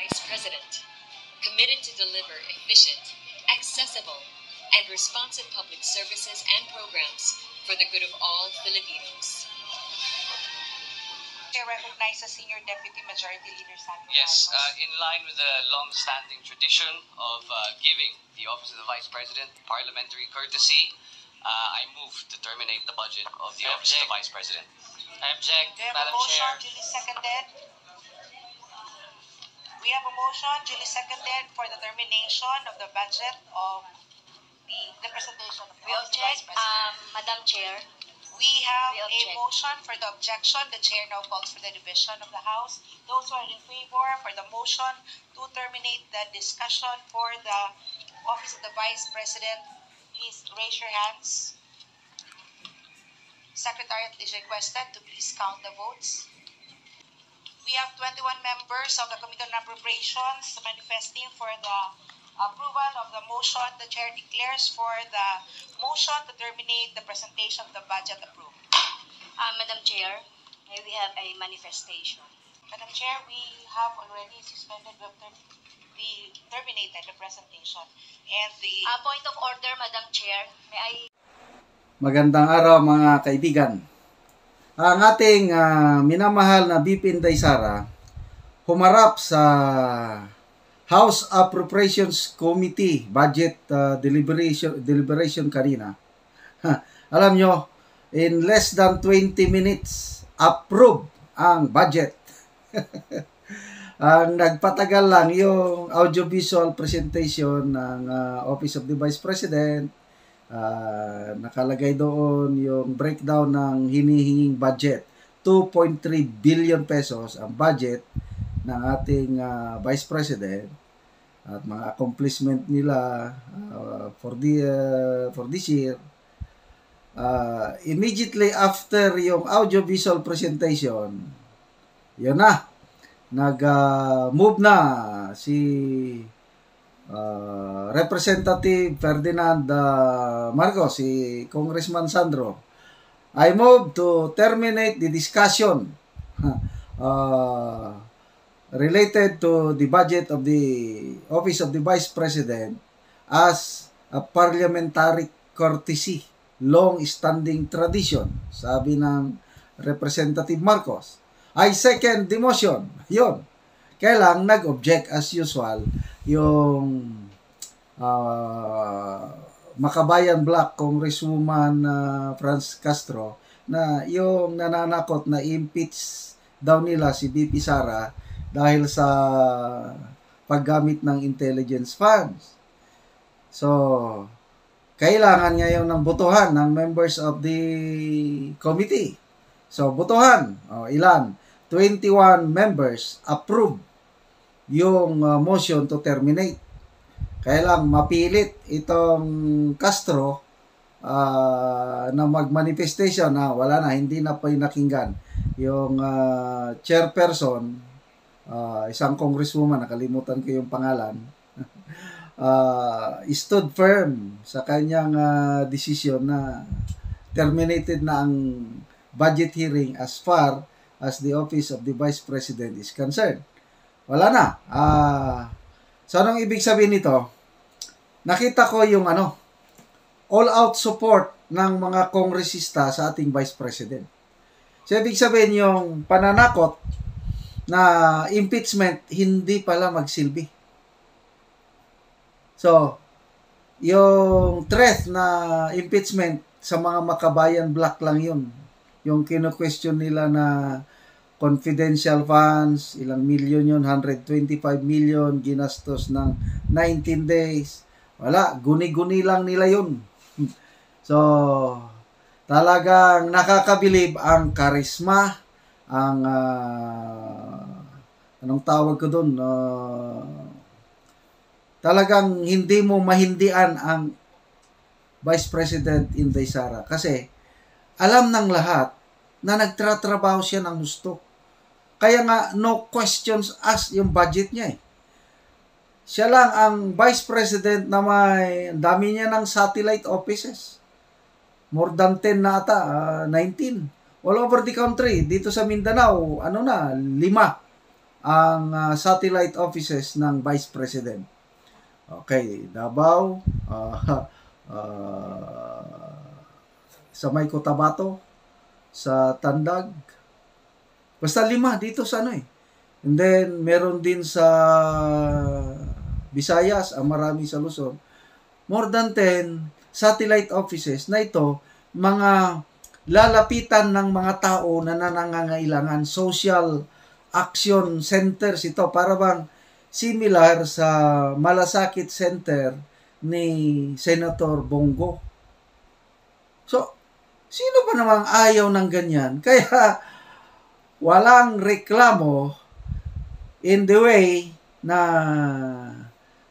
Vice President, committed to deliver efficient, accessible, and responsive public services and programs for the good of all Filipinos. Chair recognizes Senior Deputy Majority Leader Sandro Yes, Marcos. in line with the long-standing tradition of giving the Office of the Vice President parliamentary courtesy, I move to terminate the budget of the Office of the Vice President. I object, We have a Madam motion Chair. duly seconded. We have a motion duly seconded for the termination of the budget of the presentation of the We Office of the Vice object, President. Madam Chair. We have we a object. motion for the objection. The chair now calls for the division of the House. Those who are in favor for the motion to terminate the discussion for the Office of the Vice President, please raise your hands. Secretariat is requested to please count the votes. We have 21 members of the Committee on Appropriations manifesting for the approval of the motion. The chair declares for the motion to terminate the presentation of the budget approved. Madam Chair, may we have a manifestation? Madam Chair, we have already suspended, we terminated the presentation. And the Point of order, Madam Chair. May I... Magandang araw mga kaibigan. Ang ating minamahal na BP Inday Sara humarap sa House Appropriations Committee Budget deliberation kanina. Alam nyo, in less than 20 minutes, approve ang budget. Ang nagpatagal lang yung audiovisual presentation ng Office of the Vice President. Nakalagay doon yung breakdown ng hinihinging budget. 2.3 billion pesos ang budget ng ating Vice President at mga accomplishment nila for this year. Immediately after yung audiovisual presentation, yun na, nag-move na si Representative Ferdinand Marcos, si Congressman Sandro. I move to terminate the discussion related to the budget of the Office of the Vice President as a parliamentary courtesy, long-standing tradition, sabi ng Representative Marcos. I second the motion. Yun. Kaya lang, nag-object as usual yung Makabayan Black Congresswoman Franz Castro na yung nananakot na impeach daw nila si BP Sara dahil sa paggamit ng intelligence funds. So, kailangan ngayon ng botohan ng members of the committee. So, botohan. Ilan? 21 members approve yung motion to terminate. Kaya lang mapilit itong Castro na mag-manifestation na wala na, hindi na pinakinggan. Yung chairperson, isang congresswoman, nakalimutan ko yung pangalan, stood firm sa kanyang decision na terminated na ang budget hearing as far as the Office of the Vice President is concerned. Wala na. So, anong ibig sabihin nito? Nakita ko yung all-out support ng mga kongresista sa ating Vice President. So, ibig sabihin yung pananakot na impeachment hindi pala magsilbi. So, yung threat na impeachment sa mga Makabayan Black lang yun. Yung kino-question nila na confidential funds, ilang milyon yun, 125 million, ginastos ng 19 days. Wala, guni-guni lang nila yun. So, talagang nakakabilib ang karisma, ang, anong tawag ko doon, talagang hindi mo mahindian ang Vice President Inday Sara. Kasi, alam ng lahat na nagtratrabaho siya ng gusto. Kaya nga, no questions asked yung budget niya eh. Siya lang ang Vice President na may, dami niya ng satellite offices. More than 10 na ata, 19. All over the country. Dito sa Mindanao, 5 ang satellite offices ng Vice President. Okay, Davao, sa may Cotabato, sa Tandag, basta 5 dito sa ano eh. And then, meron din sa Visayas, ang marami sa Luzon. More than 10 satellite offices na ito, mga lalapitan ng mga tao na nangangailangan, social action centers ito. Para bang similar sa Malasakit Center ni Senator Bongo. So, sino ba namang ayaw ng ganyan? Kaya, walang reklamo in the way na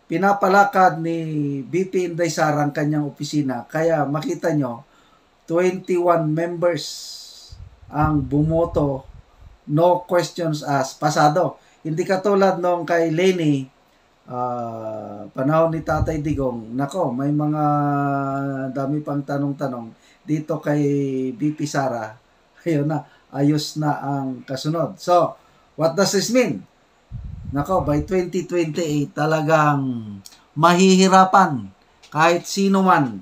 pinapalakad ni BP Inday Sara ang kanyang opisina. Kaya makita nyo, 21 members ang bumoto, no questions asked, pasado. Hindi katulad nung kay Lenny, panahon ni Tatay Digong, nako, may mga dami pang tanong-tanong. Dito kay BP Sara, ayun na, ayos na ang kasunod. So, what does this mean? Nako, by 2028, talagang mahihirapan kahit sino man.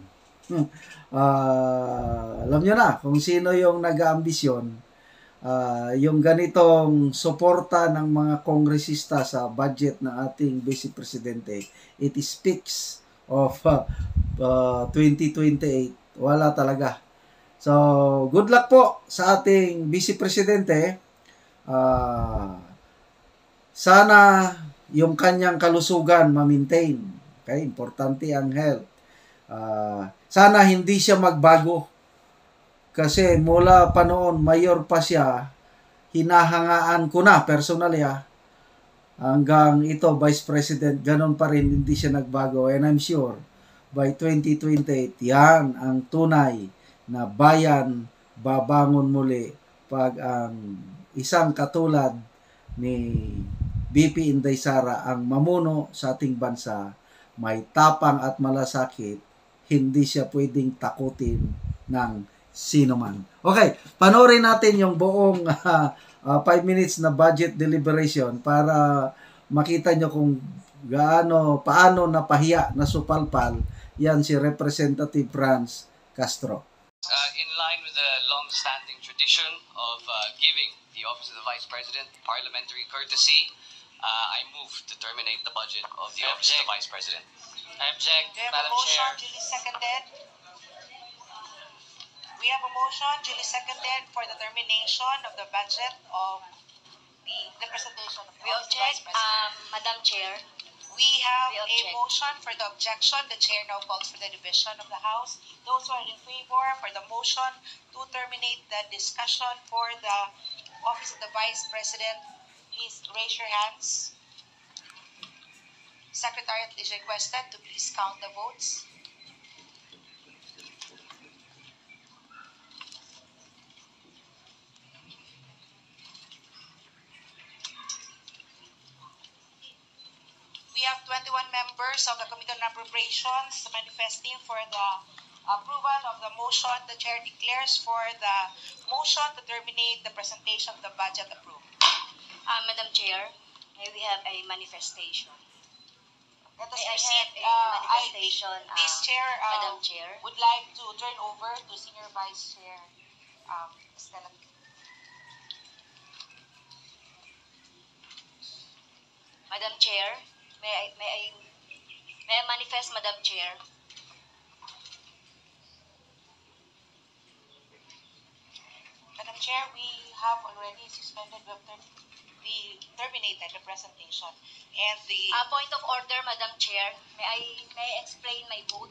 Alam nyo na kung sino yung nag-aambisyon. Yung ganitong suporta ng mga kongresista sa budget ng ating Vice Presidente, it speaks of 2028. Wala talaga. So, good luck po sa ating Vice Presidente. Sana yung kanyang kalusugan ma-maintain. Okay? Importante ang health. Sana hindi siya magbago. Kasi mula pa noon, mayor pa siya, hinahangaan ko na, personally hanggang ito, Vice President, ganun pa rin, hindi siya nagbago. And I'm sure, by 2028, yan ang tunay na bayan babangon muli pag ang isang katulad ni BP Inday Sara ang mamuno sa ating bansa, may tapang at malasakit, hindi siya pwedeng takutin ng sino man. Okay, panoorin natin yung buong 5 minutes na budget deliberation para makita nyo kung paano napahiya, nasupalpal yan si Representative Franz Castro. In line with the long-standing tradition of giving the Office of the Vice President parliamentary courtesy, I move to terminate the budget of the Office of the Vice President. I object, We have a Madam motion Chair. duly seconded. We have a motion duly seconded for the termination of the budget of the presentation of the We Office of the Vice object, President. Madam Chair. We have we a object. motion for the objection. The chair now calls for the division of the House. Those who are in favor for the motion to terminate the discussion for the Office of the Vice President, please raise your hands. Secretariat is requested to please count the votes. We have 21 members of the Committee on Appropriations manifesting for the approval of the motion. The chair declares for the motion to terminate the presentation of the budget approved. Madam Chair, may we have a manifestation? Let us May I proceed. have a manifestation, This chair Madam Chair? would like to turn over to Senior Vice Chair Stella. Madam Chair, may I manifest, Madam Chair? Madam Chair, we have already suspended, we terminated the presentation and the Point of order, Madam Chair. May I explain my vote?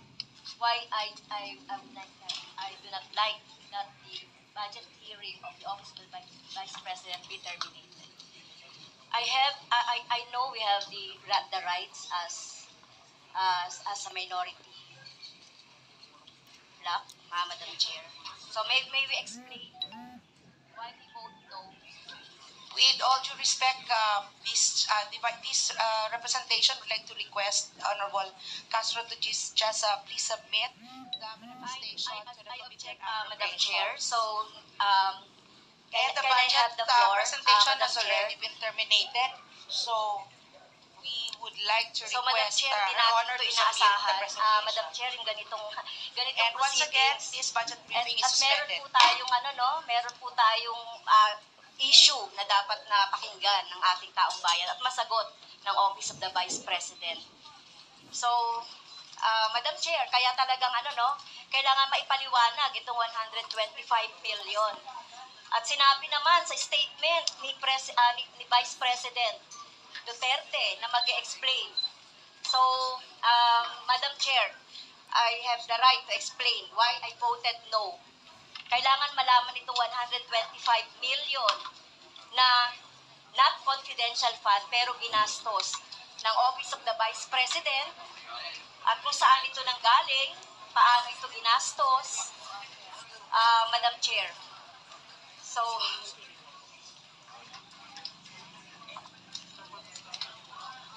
Why I would like that I do not like that the budget hearing of the Office of the Vice President be terminated. I know we have the rights as a minority bloc, Madam Chair. So may we explain why we vote no? with all due respect, this representation would like to request Honorable Castro to just please submit the manifestation to the I Committee object, on Madam Appropriations. Chair. So, And the can I budget have the floor, presentation Madam has already been terminated. So, we would like to So, Madam request Chair, hindi Her natin Honor ito to submit the inaasahan. presentation. Madam Chair, yung ganitong And once again, proceedings. this budget briefing is At meron suspended. po tayong meron po tayong issue na dapat na pakinggan ng ating taong bayan at masagot ng Office of the Vice President. So, Madam Chair, kaya talagang kailangan maipaliwanag itong 125 million. At sinabi naman sa statement ni Vice President Duterte na mag-explain. So, Madam Chair, I have the right to explain why I voted no. Kailangan malaman itong 125 million na not confidential fund pero ginastos ng Office of the Vice President at kung saan ito nanggaling, paano ito ginastos, Madam Chair. So,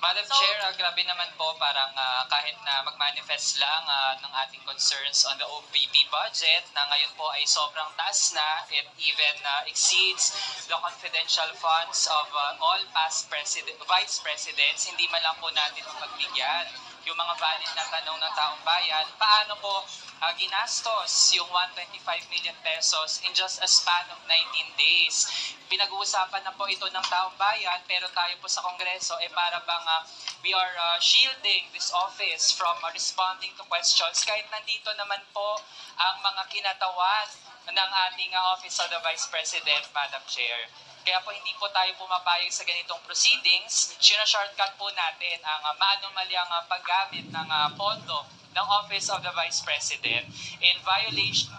Madam Chair, grabe naman po, parang kahit na mag-manifest lang ng ating concerns on the OVP budget na ngayon po ay sobrang taas na, it even exceeds the confidential funds of all past vice presidents, hindi man lang po natin mapagbigyan yung mga valid na tanong ng taong bayan, paano po ginastos yung 125 million pesos in just a span of 19 days. Pinag-uusapan na po ito ng taong bayan, pero tayo po sa Kongreso para bang we are shielding this office from responding to questions kahit nandito naman po ang mga kinatawan ng ating Office of the Vice President, Madam Chair. Kaya po hindi po tayo pumapayag sa ganitong proceedings. Shortcut po natin ang maanumalyang paggamit ng pondo ng Office of the Vice President in violation